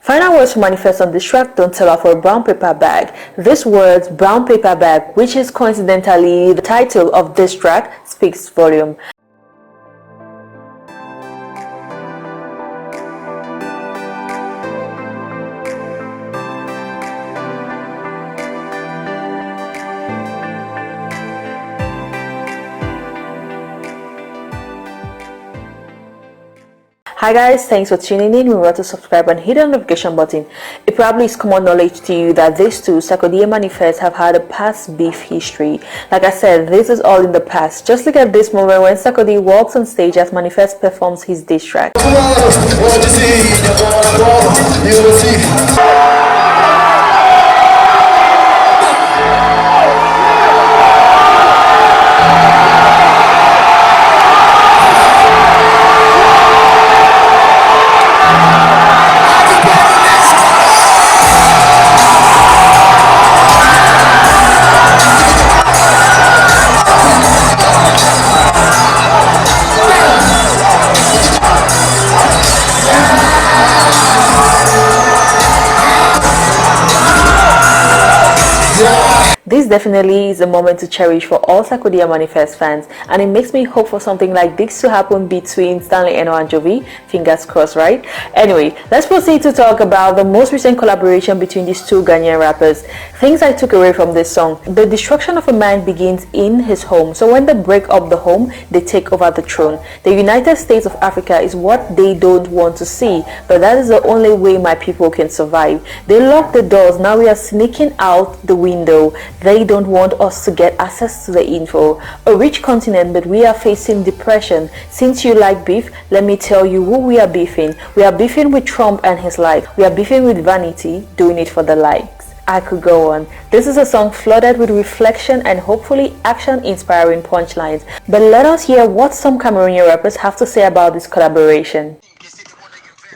Final words to manifest on this track don't tell her for a brown paper bag. This words, brown paper bag, which is coincidentally the title of this track, speaks volume. Hi guys, thanks for tuning in. Remember to subscribe and hit the notification button. It probably is common knowledge to you that these two, Sarkodie and Manifest, have had a past beef history. Like I said, this is all in the past. Just look at this moment when Sarkodie walks on stage as Manifest performs his diss track. This definitely is a moment to cherish for all Sarkodie and Manifest fans, and it makes me hope for something like this to happen between Stanley and Jovi. Fingers crossed, right? Anyway, let's proceed to talk about the most recent collaboration between these two Ghanaian rappers. Things I took away from this song: the destruction of a man begins in his home, so when they break up the home, they take over the throne. The United States of Africa is what they don't want to see, but that is the only way my people can survive. They lock the doors, now we are sneaking out the window. They don't want us to get access to the info. A rich continent, but we are facing depression. Since you like beef, let me tell you who we are beefing. We are beefing with Trump and his life. We are beefing with vanity, doing it for the likes. I could go on. This is a song flooded with reflection and hopefully action-inspiring punchlines. But let us hear what some Cameroonian rappers have to say about this collaboration.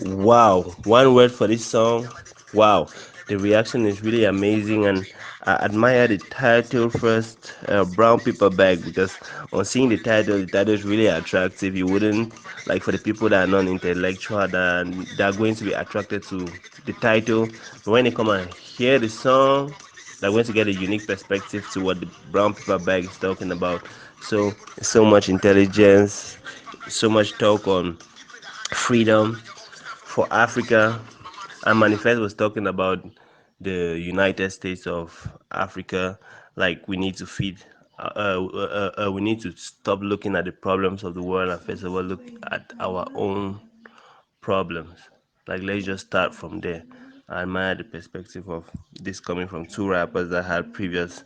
Wow, one word for this song. Wow, the reaction is really amazing, and I admire the title first, brown paper bag, because on seeing the title is really attractive. You wouldn't, like, for the people that are non-intellectual, that they are going to be attracted to the title. But when they come and hear the song, they're going to get a unique perspective to what the brown paper bag is talking about. So much intelligence, so much talk on freedom for Africa. And Manifest was talking about the United States of Africa. Like, we need to we need to stop looking at the problems of the world and first of all look at our own problems. Like, let's just start from there. I admire the perspective of this coming from two rappers that had previous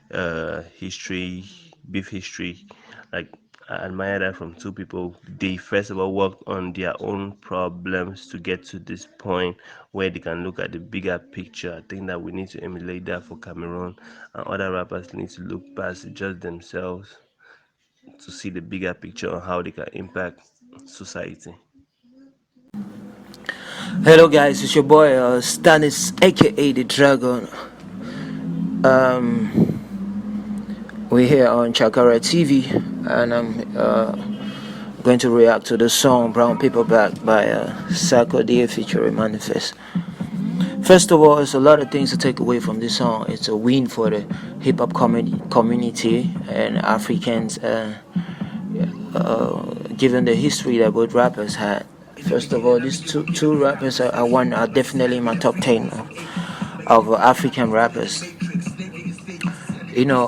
beef history. Like, I admire that from two people. They first of all worked on their own problems to get to this point where they can look at the bigger picture. I think that we need to emulate that for Cameroon, and other rappers need to look past just themselves to see the bigger picture on how they can impact society. Hello guys, it's your boy Stanis, aka the Dragon. We're here on Chakara TV, and I'm going to react to the song Brown Paperback by Sarkodie featuring Manifest. First of all, there's a lot of things to take away from this song. It's a win for the hip-hop community and Africans, given the history that both rappers had. First of all, these two rappers are definitely in my top 10 of African rappers. You know,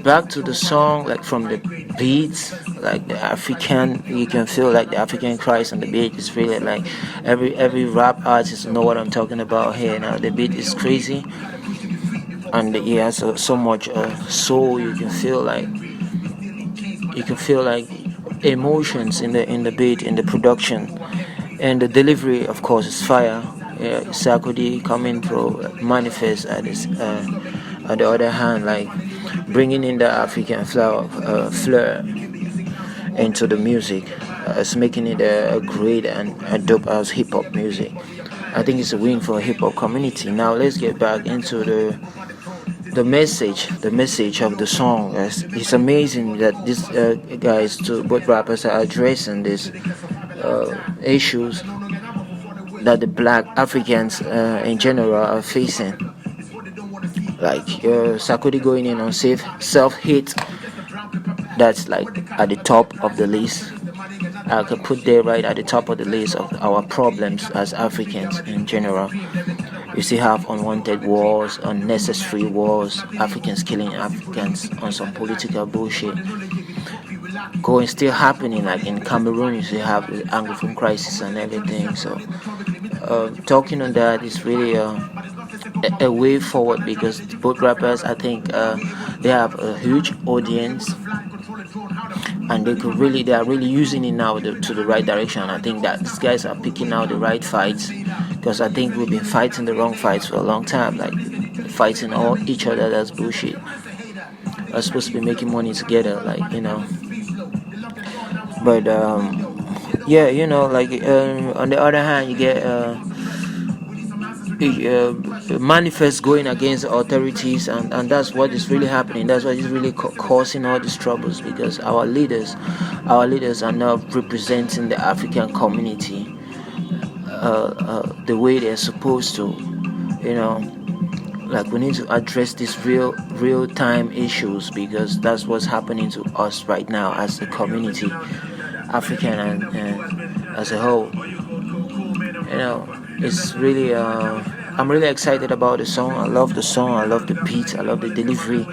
back to the song, like from the beats, like the African, you can feel like the African Christ on the beat. Is really like every rap artist know what I'm talking about here. Now the beat is crazy, and it has so much soul. You can feel like emotions in the beat, in the production, and the delivery, of course, is fire. Sarkodie coming through Manifest at the other hand, like bringing in the African flair into the music, it's making it a great and a dope as hip hop music. I think it's a win for hip hop community. Now let's get back into the message of the song. It's amazing that these guys, both rappers, are addressing these issues that the black Africans in general are facing. Like Sarkodie going in on self-hate, that's like at the top of the list. I could put there right at the top of the list of our problems as Africans in general. You still have unwanted wars, unnecessary wars, Africans killing Africans on some political bullshit going still happening. Like in Cameroon, you still have the Anglophone crisis and everything. So talking on that is really a way forward, because both rappers, I think, they have a huge audience, and they are really using it now to the right direction. I think that these guys are picking out the right fights, because I think we've been fighting the wrong fights for a long time, like fighting all each other. That's bullshit. We're supposed to be making money together, like, you know. But yeah, you know, like on the other hand, you get manifest going against authorities, and that's what is really happening. That's what is really causing all these troubles, because our leaders are not representing the African community the way they're supposed to, you know. Like, we need to address these real time issues, because that's what's happening to us right now as a community, African and as a whole. You know, it's really I'm really excited about the song. I love the song, I love the beat, I love the delivery.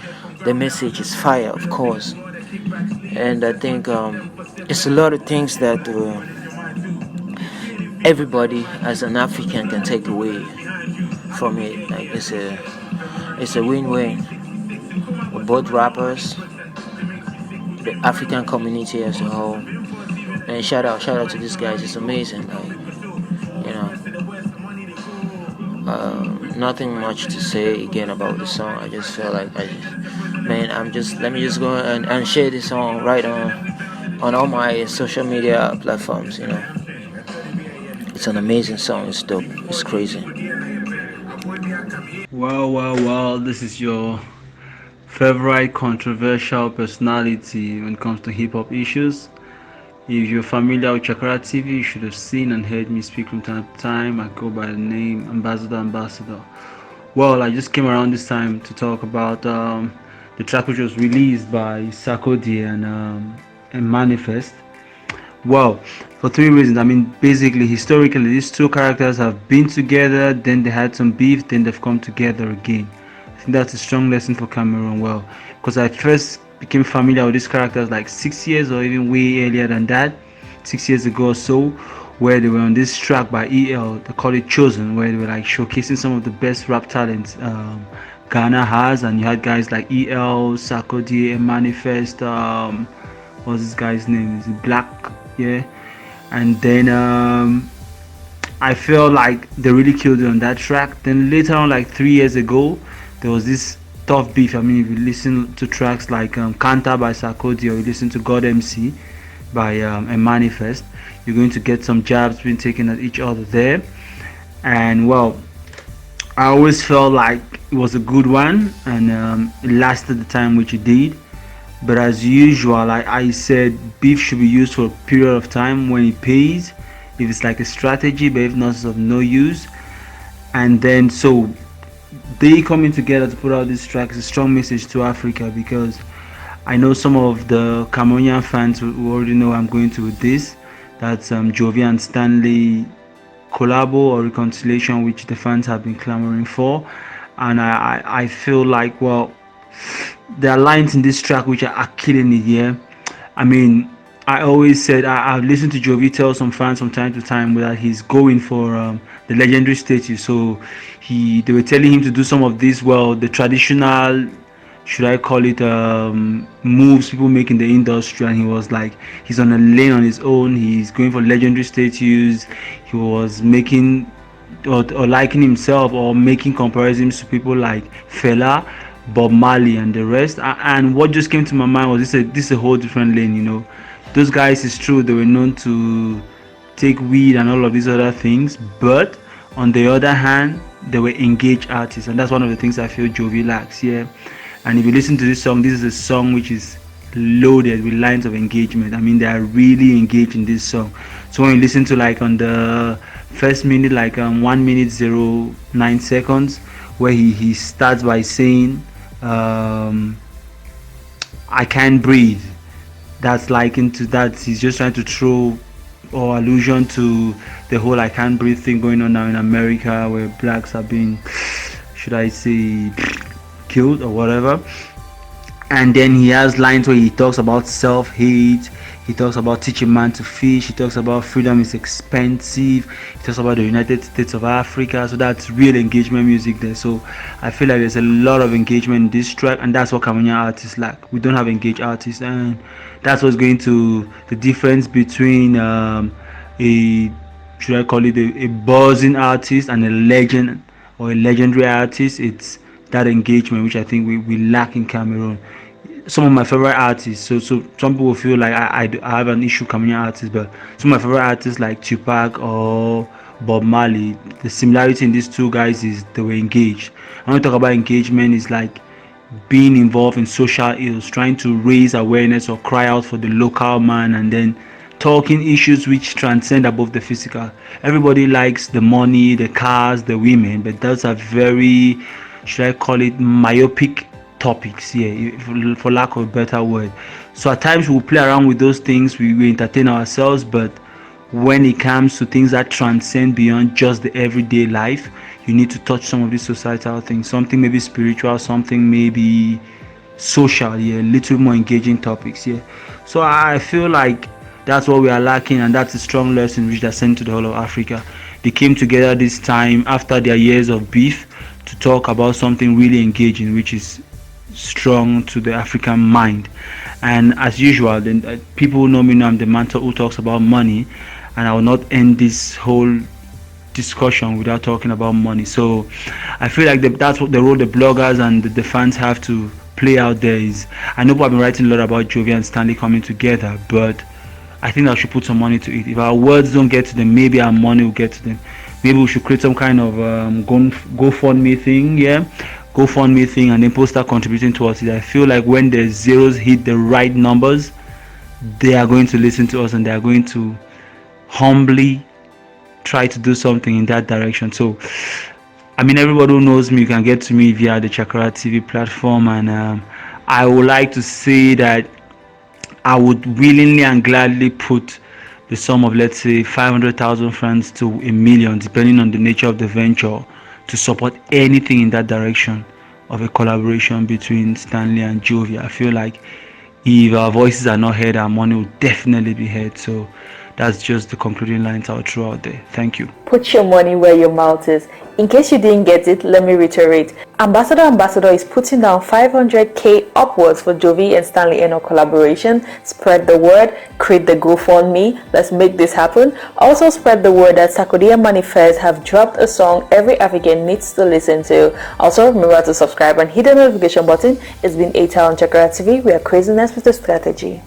The message is fire, of course. And I think it's a lot of things that everybody as an African can take away from it. Like, it's a win-win with both rappers, the African community as a whole. And shout out to these guys. It's amazing. Like, you know, nothing much to say again about the song. I just feel like let me just go and share this song right on all my social media platforms. You know, it's an amazing song. It's dope. It's crazy. Wow, this is your favorite controversial personality when it comes to hip hop issues. If you're familiar with Chakara TV, you should have seen and heard me speak from time to time. I go by the name Ambassador. Well, I just came around this time to talk about the track which was released by Sarkodie and Manifest. Well, for three reasons. I mean, basically, historically, these two characters have been together, then they had some beef, then they've come together again. I think that's a strong lesson for Cameroon. Well, because I first became familiar with these characters like 6 years or even way earlier than that, 6 years ago or so, where they were on this track by EL, they call it Chosen, where they were like showcasing some of the best rap talents Ghana has, and you had guys like EL, Sarkodie and Manifest, what's this guy's name? Is it Black? Yeah. And then I feel like they really killed it on that track. Then later on, like 3 years ago, there was this tough beef. I mean, if you listen to tracks like Kanta by Sarkodie, or you listen to God MC by M.anifest, you're going to get some jabs being taken at each other there. And well, I always felt like it was a good one, and it lasted the time which it did. But as usual, like I said, beef should be used for a period of time when it pays, if it's like a strategy, but if not, it's of no use. And then so they coming together to put out this track is a strong message to Africa, because I know some of the Cameroonian fans who already know I'm going to with this. That's Jovi and Stanley collabo or reconciliation, which the fans have been clamoring for. And I feel like, well, there are lines in this track which are killing it. Yeah, I mean, I always said I've listened to Jovi tell some fans from time to time that he's going for the legendary status. So they were telling him to do some of this, well, the traditional, should I call it, moves people make in the industry, and he was like, he's on a lane on his own. He's going for legendary status. He was making or liking himself or making comparisons to people like Fela, Bob Marley, and the rest. And what just came to my mind was this is a whole different lane. You know, those guys, is true, they were known to take weed and all of these other things, but on the other hand, they were engaged artists, and that's one of the things I feel Jovi lacks. Yeah. And if you listen to this song is a song which is loaded with lines of engagement. I mean, they are really engaged in this song. So when you listen to like on the first minute, like 1 minute 09 seconds, where he starts by saying, I can't breathe. That's like into that he's just trying to throw or allusion to the whole I can't breathe thing going on now in America, where blacks are being, should I say, killed or whatever. And then he has lines where he talks about self-hate, he talks about teaching man to fish, he talks about freedom is expensive, he talks about the United States of Africa. So that's real engagement music there. So I feel like there's a lot of engagement in this track, and that's what Cameroonian artists like. We don't have engaged artists, and that's what's going to the difference between a, should I call it a buzzing artist and a legend or a legendary artist. It's that engagement which I think we lack in Cameroon. Some of my favorite artists, so some people feel like I have an issue Cameroonian artists, but some of my favorite artists like Tupac or Bob Marley, the similarity in these two guys is they were engaged. I want to talk about engagement is like being involved in social ills, trying to raise awareness or cry out for the local man, and then talking issues which transcend above the physical. Everybody likes the money, the cars, the women, but those are very, should I call it, myopic topics, for lack of a better word. So at times we'll play around with those things, we entertain ourselves, but when it comes to things that transcend beyond just the everyday life, you need to touch some of these societal things, something maybe spiritual, something maybe social, a little more engaging topics. So I feel like that's what we are lacking, and that's a strong lesson which they sent to the whole of Africa. They came together this time after their years of beef to talk about something really engaging, which is strong to the African mind. And as usual, then people know me now, I'm the mentor who talks about money, and I will not end this whole discussion without talking about money. So I feel like that's what the role the bloggers and the fans have to play out there is. I know I've been writing a lot about Jovi and Stanley coming together, but I think I should put some money to it. If our words don't get to them, maybe our money will get to them. Maybe we should create some kind of GoFundMe thing, GoFundMe thing, and then people start contributing towards it. I feel like when the zeros hit the right numbers, they are going to listen to us, and they are going to humbly try to do something in that direction. So I mean, everybody who knows me, you can get to me via the Chakara TV platform, and I would like to say that I would willingly and gladly put the sum of, let's say, 500,000 francs to a million, depending on the nature of the venture, to support anything in that direction of a collaboration between Stanley and Jovi. I feel like if our voices are not heard, our money will definitely be heard. So that's just the concluding lines I'll throw out there. Thank you. Put your money where your mouth is. In case you didn't get it, let me reiterate. Ambassador is putting down 500k upwards for Jovi and Stanley Eno collaboration. Spread the word, create the GoFundMe. Let's make this happen. Also spread the word that Sarkodie and Manifest have dropped a song every African needs to listen to. Also remember to subscribe and hit the notification button. It's been Eta on Chakara TV. We are craziness with a strategy.